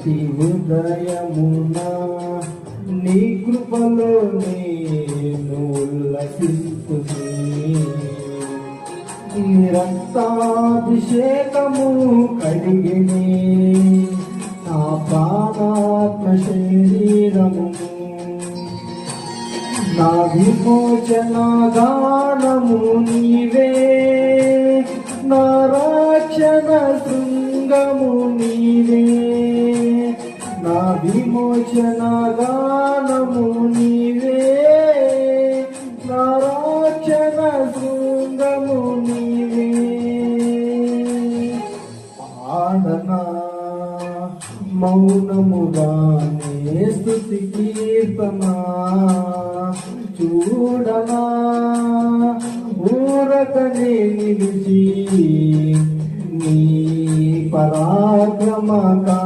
ప్రతి హృదయమున నీ కృపలో నేను ఉల్లసిస్తుంది. నీ రక్తాభిషేకము కడిగినే నా ప్రాణాత్మ శరీరము. నా విమోచన గానము నీవే, నా రక్షణ శృంగము నీవే. నా విమోచన గానము నీవే, నా రక్షణ శృంగము నీవే. పాడనా మౌనముగానే స్తుతి కీర్తన, చూడనా ఊరకనే నిలిచి నీ పరాక్రమ